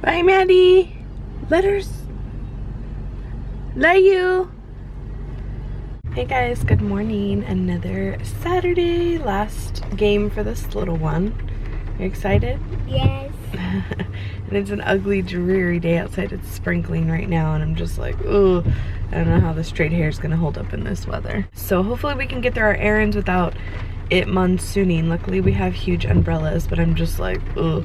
Bye, Maddie. Letters. Love you. Hey guys, good morning. Another Saturday, last game for this little one. Are you excited? Yes. And it's an ugly, dreary day outside. It's sprinkling right now, and I'm just like, ooh, I don't know how the straight hair is gonna hold up in this weather. So hopefully we can get through our errands without it monsooning. Luckily we have huge umbrellas, but I'm just like, ooh.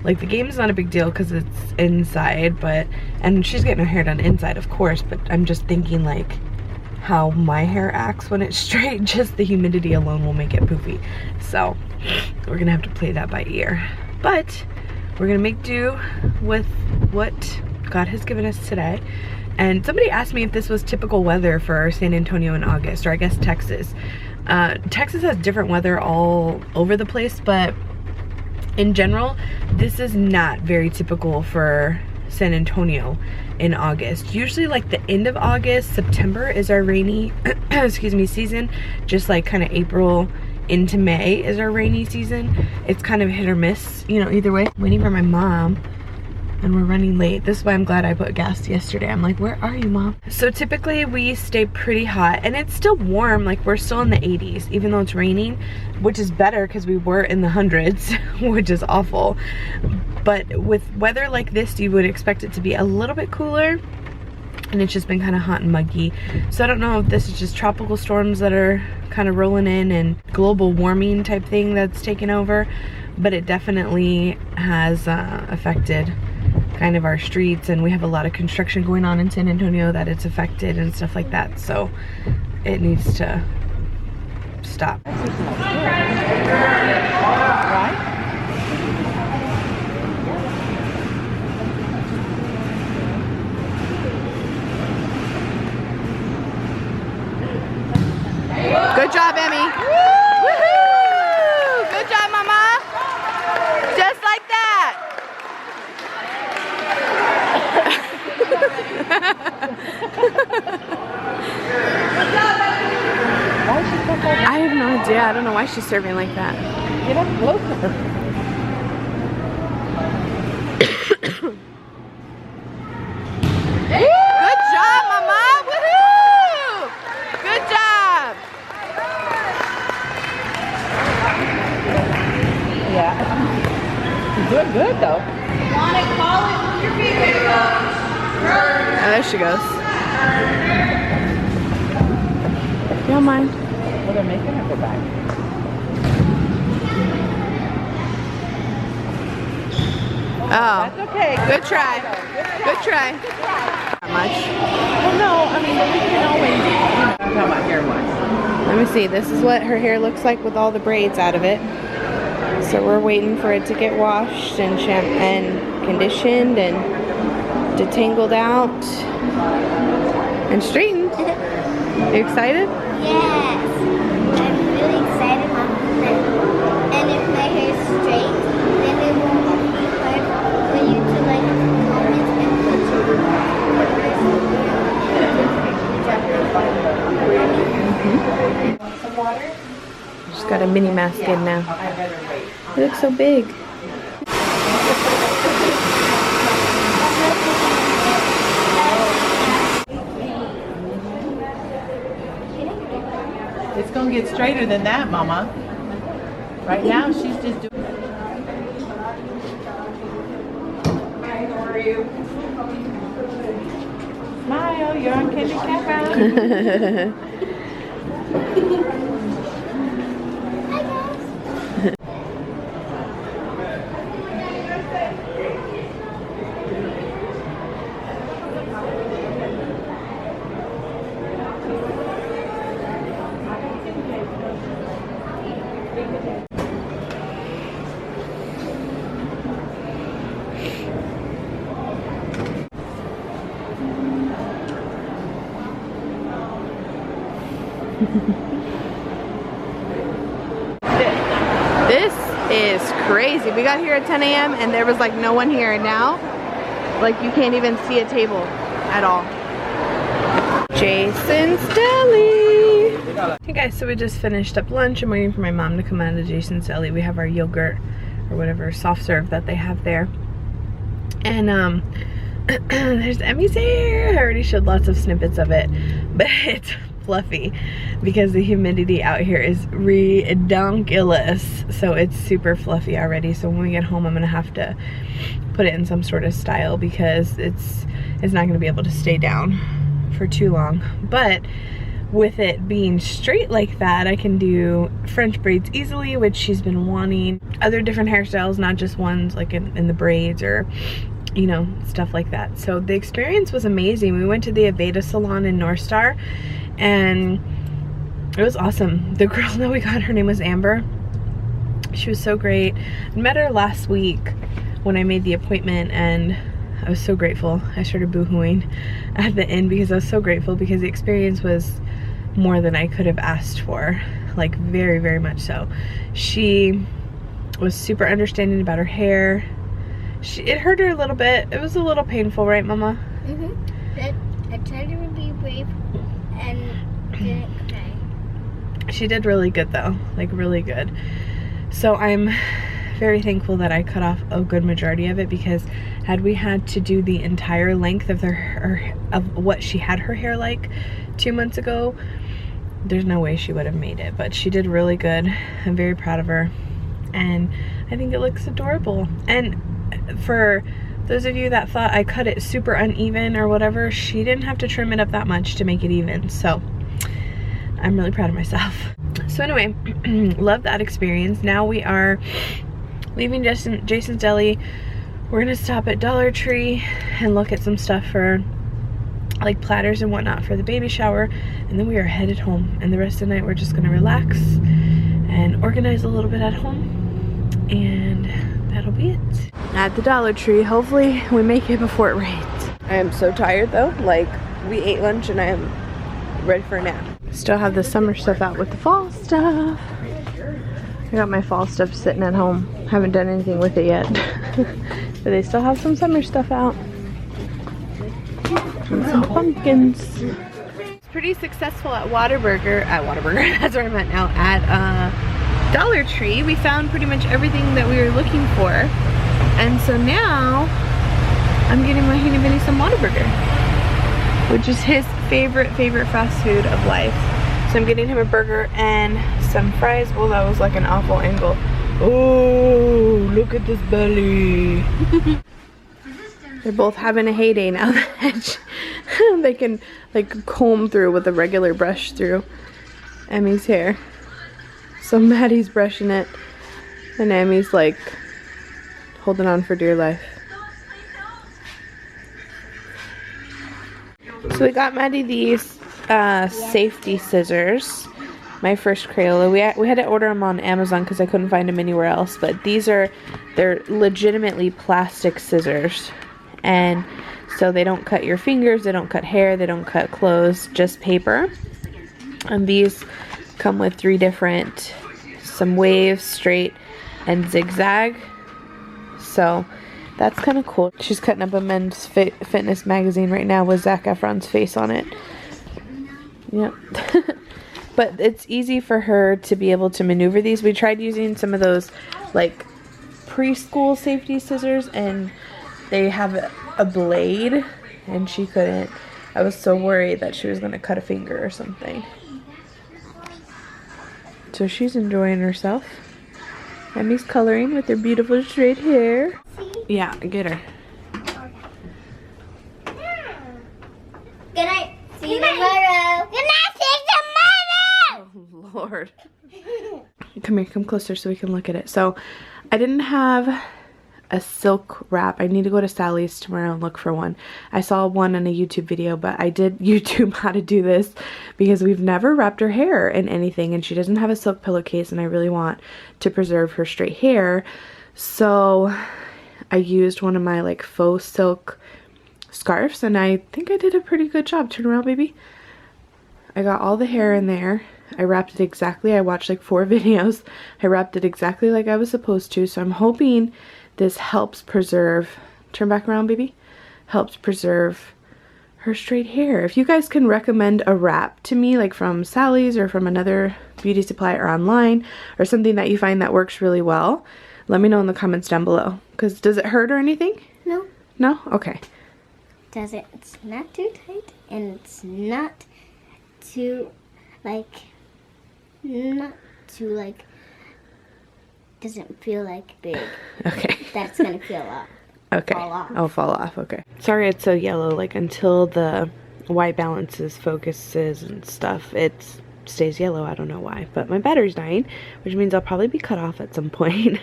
Like, the game's not a big deal because it's inside, and she's getting her hair done inside, of course, but I'm just thinking like how my hair acts when it's straight. Just the humidity alone will make it poofy. So we're gonna have to play that by ear. But we're gonna make do with what God has given us today. And somebody asked me if this was typical weather for San Antonio in August, or I guess Texas. Texas has different weather all over the place, but in general, this is not very typical for San Antonio in August. Usually like the end of August, September is our rainy excuse me, season. Just like kind of April into May is our rainy season. It's kind of hit or miss, you know, either way. I'm waiting for my mom and we're running late. This is why I'm glad I put gas yesterday. I'm like, where are you, Mom? So typically we stay pretty hot, and it's still warm. Like, we're still in the 80s even though it's raining, which is better because we were in the hundreds, which is awful. But with weather like this, you would expect it to be a little bit cooler, and it's just been kind of hot and muggy. So I don't know if this is just tropical storms that are kind of rolling in and global warming type thing that's taken over, but it definitely has affected kind of our streets, and we have a lot of construction going on in San Antonio that it's affected and stuff like that, so it needs to stop. Good job, Emmy. Woohoo! Good job, Mama. Just like that. I have no idea. I don't know why she's serving like that. Get up closer. Good job, Mama. Woohoo! Good job. Yeah. You're doing good though. Want to call it with your finger? Oh, there she goes. You don't mind? Well, they're making her go back. Oh, That's okay. good try. Good try. Not much. Well, no, I mean, we can always, I'm talking about hair-wise. Let me see. This is what her hair looks like with all the braids out of it. So we're waiting for it to get washed and conditioned and detangled out and straightened. You excited? Yes. I'm really excited, Mom. And if my hair is straight, then it won't be hard for you to like comb it and put some water. Just got a mini mask in now. It looks so big. It's going to get straighter than that, Mama. Right now, she's just doing... Hi, how are you? Smile, you're on Candy Cat. This is crazy. We got here at 10 a.m. and there was like no one here, and now like you can't even see a table at all. Jason's Deli. Hey guys, so we just finished up lunch. I'm waiting for my mom to come out of Jason's Deli. We have our yogurt or whatever soft serve that they have there. And there's Emmy's hair. I already showed lots of snippets of it, but it's fluffy because the humidity out here is redonkulous. So it's super fluffy already. So when we get home, I'm gonna have to put it in some sort of style because it's not gonna be able to stay down for too long. But with it being straight like that, I can do French braids easily, which she's been wanting. Other different hairstyles, not just ones like in the braids or, you know, stuff like that. So the experience was amazing. We went to the Aveda salon in North Star and it was awesome. The girl that we got, her name was Amber. She was so great. I met her last week when I made the appointment and I was so grateful. I started boohooing at the end because I was so grateful because the experience was more than I could have asked for, like very, very much so. She was super understanding about her hair. It hurt her a little bit. It was a little painful, right, Mama? Mm-hmm. I tried to be brave and didn't cry. She did really good though, like really good. So I'm very thankful that I cut off a good majority of it because had we had to do the entire length of of what she had her hair like 2 months ago, there's no way she would have made it. But she did really good. I'm very proud of her and I think it looks adorable. And for those of you that thought I cut it super uneven or whatever, she didn't have to trim it up that much to make it even. So I'm really proud of myself. So anyway, love that experience. Now we are leaving Jason's Deli. We're gonna stop at Dollar Tree and look at some stuff for like platters and whatnot for the baby shower, and then we are headed home. And the rest of the night we're just gonna relax and organize a little bit at home, and that'll be it. At the Dollar Tree, hopefully we make it before it rains. I am so tired though, like we ate lunch and I am ready for a nap. Still have the summer stuff out with the fall stuff. I got my fall stuff sitting at home. Haven't done anything with it yet. But they still have some summer stuff out. And some pumpkins. It's pretty successful at Whataburger. That's where I'm at now. At Dollar Tree. We found pretty much everything that we were looking for. And so now I'm getting my Henny Vinny some Whataburger, which is his favorite fast food of life. So I'm getting him a burger and some fries. Well, that was like an awful angle. Oh, look at this belly. They're both having a heyday now that they can like comb through with a regular brush through Emmy's hair. So Maddie's brushing it and Emmy's like holding on for dear life. So we got Maddie these safety scissors. My first Crayola. We had to order them on Amazon because I couldn't find them anywhere else. But they're legitimately plastic scissors. And so they don't cut your fingers, they don't cut hair, they don't cut clothes, just paper. And these come with 3 different, some waves, straight, and zigzag. So that's kind of cool. She's cutting up a men's fitness magazine right now with Zac Efron's face on it. Yep. But it's easy for her to be able to maneuver these. We tried using some of those like preschool safety scissors and they have a blade and she couldn't. I was so worried that she was going to cut a finger or something. So she's enjoying herself. Emmy's coloring with her beautiful straight hair. Yeah, get her. Good night. See you tomorrow. Good night. See you tomorrow. Oh, Lord. Come here, come closer so we can look at it. So I didn't have a silk wrap. I need to go to Sally's tomorrow and look for one. I saw one in a YouTube video, but I did YouTube how to do this because we've never wrapped her hair in anything and she doesn't have a silk pillowcase and I really want to preserve her straight hair. So I used one of my like faux silk scarves and I think I did a pretty good job. Turn around, baby. I got all the hair in there. I wrapped it exactly. I watched like 4 videos. I wrapped it exactly like I was supposed to. So I'm hoping this helps preserve, turn back around, baby, helps preserve her straight hair. If you guys can recommend a wrap to me, like from Sally's or from another beauty supply or online, or something that you find that works really well, let me know in the comments down below. Because does it hurt or anything? No. No? Okay. It's not too tight, and it's not too doesn't feel like big. Okay. That's gonna feel off. Okay. Fall off. I'll fall off. Okay. Sorry it's so yellow. Like, until the white balances, focuses, and stuff, it stays yellow. I don't know why. But my battery's dying, which means I'll probably be cut off at some point.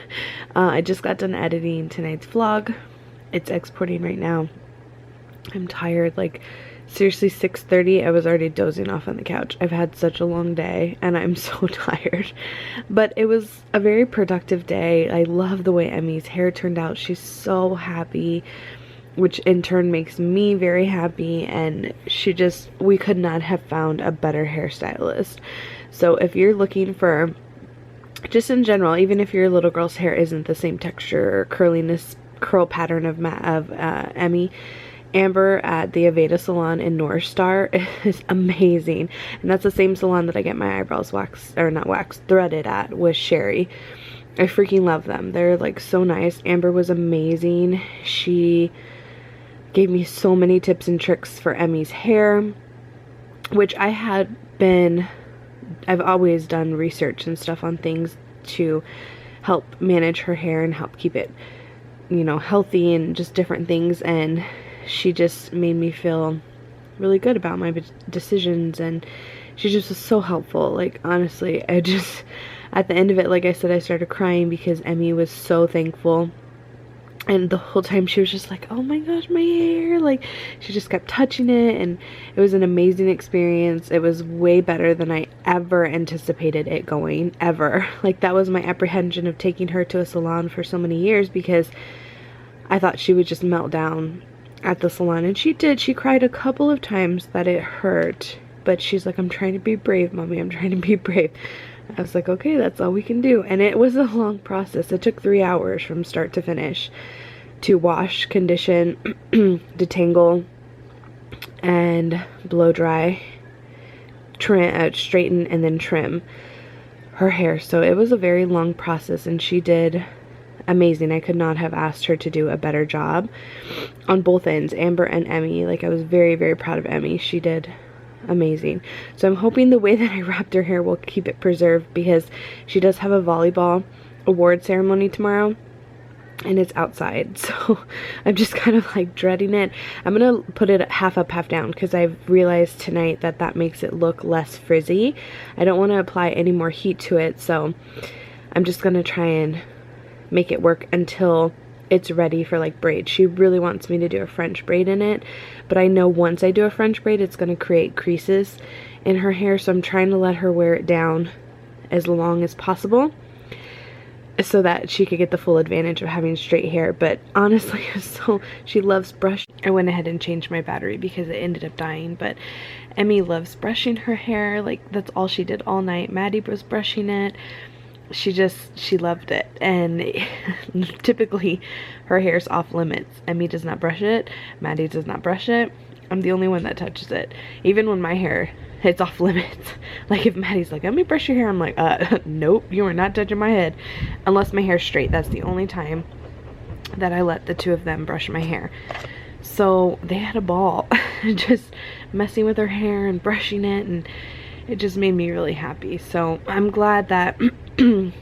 I just got done editing tonight's vlog. It's exporting right now. I'm tired. Like, seriously, 6:30, I was already dozing off on the couch. I've had such a long day, and I'm so tired. But it was a very productive day. I love the way Emmy's hair turned out. She's so happy, which in turn makes me very happy, and we could not have found a better hairstylist. So if you're looking for, just in general, even if your little girl's hair isn't the same texture or curl pattern of Emmy, Amber at the Aveda salon in North Star is amazing, and that's the same salon that I get my eyebrows threaded at with Sherry. I freaking love them. They're like so nice. Amber was amazing. She gave me so many tips and tricks for Emmy's hair, which I've always done research and stuff on things to help manage her hair and help keep it, you know, healthy and just different things, and she just made me feel really good about my decisions, and she just was so helpful. Like, honestly, at the end of it, like I said, I started crying because Emmy was so thankful, and the whole time she was just like, oh my gosh, my hair, like, she just kept touching it, and it was an amazing experience. It was way better than I ever anticipated it going, ever. Like, that was my apprehension of taking her to a salon for so many years, because I thought she would just melt down at the salon, and she did. She cried a couple of times that it hurt, but she's like, I'm trying to be brave, mommy, I'm trying to be brave. I was like, okay, that's all we can do. And it was a long process. It took 3 hours from start to finish to wash, condition, detangle, and blow dry, trim, straighten, and then trim her hair. So it was a very long process, and she did amazing. I could not have asked her to do a better job on both ends, Amber and Emmy. Like, I was very, very proud of Emmy. She did amazing. So I'm hoping the way that I wrapped her hair will keep it preserved, because she does have a volleyball award ceremony tomorrow, and it's outside, so I'm just kind of like dreading it. I'm gonna put it half up, half down, because I've realized tonight that makes it look less frizzy. I don't want to apply any more heat to it, so I'm just gonna try and make it work until it's ready for like braids. She really wants me to do a French braid in it, but I know once I do a French braid, it's going to create creases in her hair, so I'm trying to let her wear it down as long as possible so that she could get the full advantage of having straight hair. But honestly, she loves brush. I went ahead and changed my battery because it ended up dying, but Emmy loves brushing her hair. Like, that's all she did all night. Maddie was brushing it. She loved it, and typically her hair's off limits. Emmy does not brush it, Maddie does not brush it. I'm the only one that touches it. Even when my hair hits off limits, like if Maddie's like, let me brush your hair, I'm like, nope, you are not touching my head unless my hair's straight. That's the only time that I let the two of them brush my hair. So they had a ball just messing with her hair and brushing it, and it just made me really happy. So I'm glad that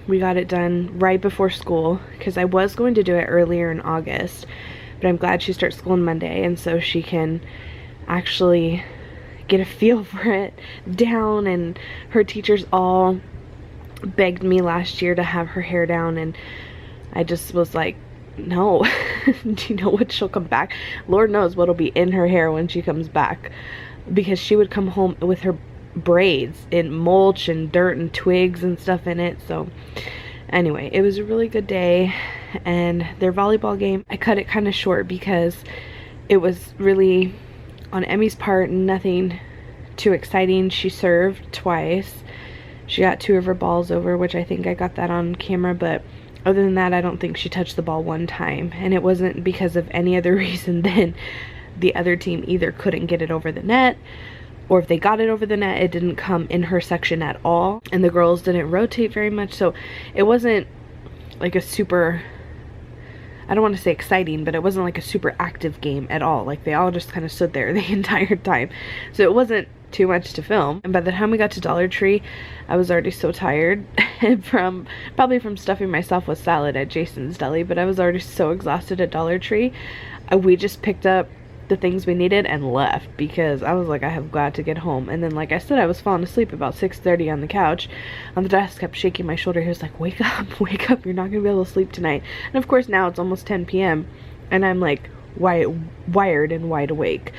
we got it done right before school, because I was going to do it earlier in August, but I'm glad she starts school on Monday, and so she can actually get a feel for it down. And her teachers all begged me last year to have her hair down, and I just was like, no. Do you know what she'll come back? Lord knows what'll be in her hair when she comes back, because she would come home with her braids in mulch and dirt and twigs and stuff in it. So anyway, it was a really good day. And their volleyball game, I cut it kind of short because it was really, on Emmy's part, nothing too exciting. She served twice. She got 2 of her balls over, which I think I got that on camera, but other than that, I don't think she touched the ball one time. And it wasn't because of any other reason than the other team either couldn't get it over the net, or if they got it over the net, it didn't come in her section at all, and the girls didn't rotate very much. So it wasn't like a super I don't want to say exciting, but it wasn't like a super active game at all. Like they all just kind of stood there the entire time. So it wasn't too much to film. And by the time we got to Dollar Tree, I was already so tired probably from stuffing myself with salad at Jason's Deli, but I was already so exhausted at Dollar Tree. We just picked up the things we needed and left because I was like, I have got to get home. And then, like I said, I was falling asleep about 6:30 on the couch on the desk, kept shaking my shoulder. He was like, wake up, you're not gonna be able to sleep tonight. And of course now it's almost 10 p.m. and I'm like wired and wide awake.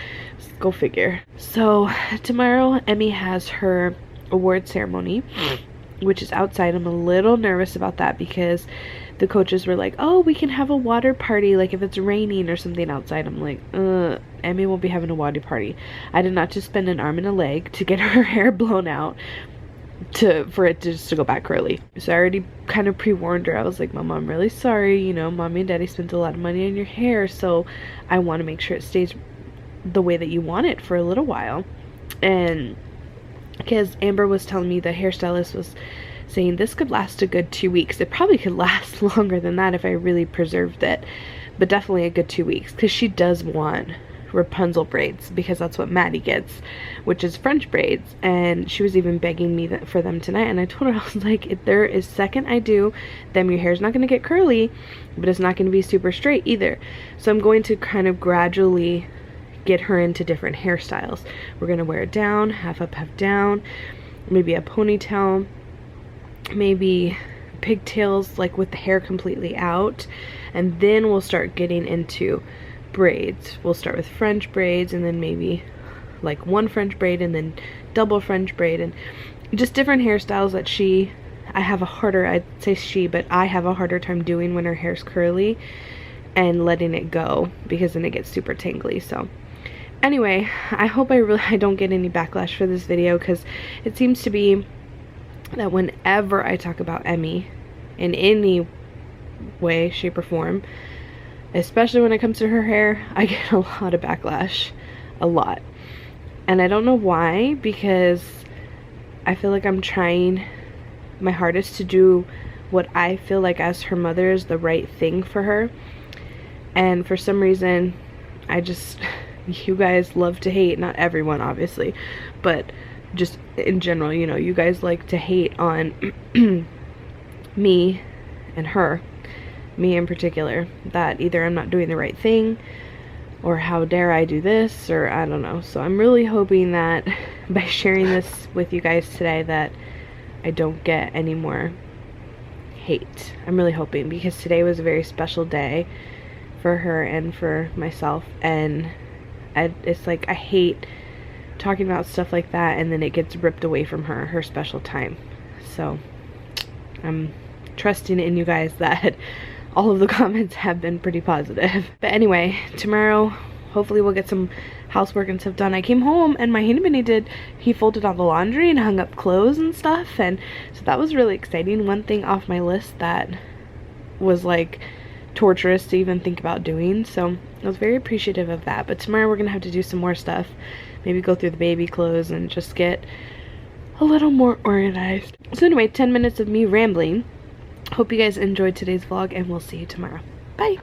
Go figure. So tomorrow Emmy has her award ceremony, which is outside. I'm a little nervous about that because the coaches were like, oh, we can have a water party, like if it's raining or something outside. I'm like, Emmy won't be having a water party. I did not just spend an arm and a leg to get her hair blown out for it just to go back curly. So I already kind of pre-warned her. I was like, Mama, I'm really sorry, you know, Mommy and Daddy spent a lot of money on your hair, so I want to make sure it stays the way that you want it for a little while. And because Amber was telling me, the hairstylist was saying this could last a good 2 weeks. It probably could last longer than that if I really preserved it, but definitely a good 2 weeks, because she does want Rapunzel braids, because that's what Maddie gets, which is French braids. And she was even begging me for them tonight, and I told her, I was like, if there is second I do them, your hair's not going to get curly, but it's not going to be super straight either. So I'm going to kind of gradually get her into different hairstyles. We're going to wear it down, half up, half down, maybe a ponytail, maybe pigtails, like with the hair completely out, and then we'll start getting into braids. We'll start with French braids, and then maybe like one French braid, and then double French braid, and just different hairstyles that I have a harder time doing when her hair's curly and letting it go, because then it gets super tangly. So anyway, I hope I don't get any backlash for this video, because it seems to be that whenever I talk about Emmy in any way, shape, or form, especially when it comes to her hair, I get a lot of backlash. A lot. And I don't know why, because I feel like I'm trying my hardest to do what I feel like as her mother is the right thing for her. And for some reason, you guys love to hate, not everyone obviously, but just in general, you know, you guys like to hate on me and her, me in particular, that either I'm not doing the right thing, or how dare I do this, or I don't know. So I'm really hoping that by sharing this with you guys today that I don't get any more hate. I'm really hoping, because today was a very special day for her and for myself, and it's like I hate talking about stuff like that and then it gets ripped away from her special time. So I'm trusting in you guys that all of the comments have been pretty positive. But anyway, tomorrow hopefully we'll get some housework and stuff done. I came home and my handyman, he folded all the laundry and hung up clothes and stuff, and so that was really exciting. One thing off my list that was like torturous to even think about doing, so I was very appreciative of that. But tomorrow we're gonna have to do some more stuff, maybe go through the baby clothes and just get a little more organized. So anyway, 10 minutes of me rambling. Hope you guys enjoyed today's vlog, and we'll see you tomorrow. Bye.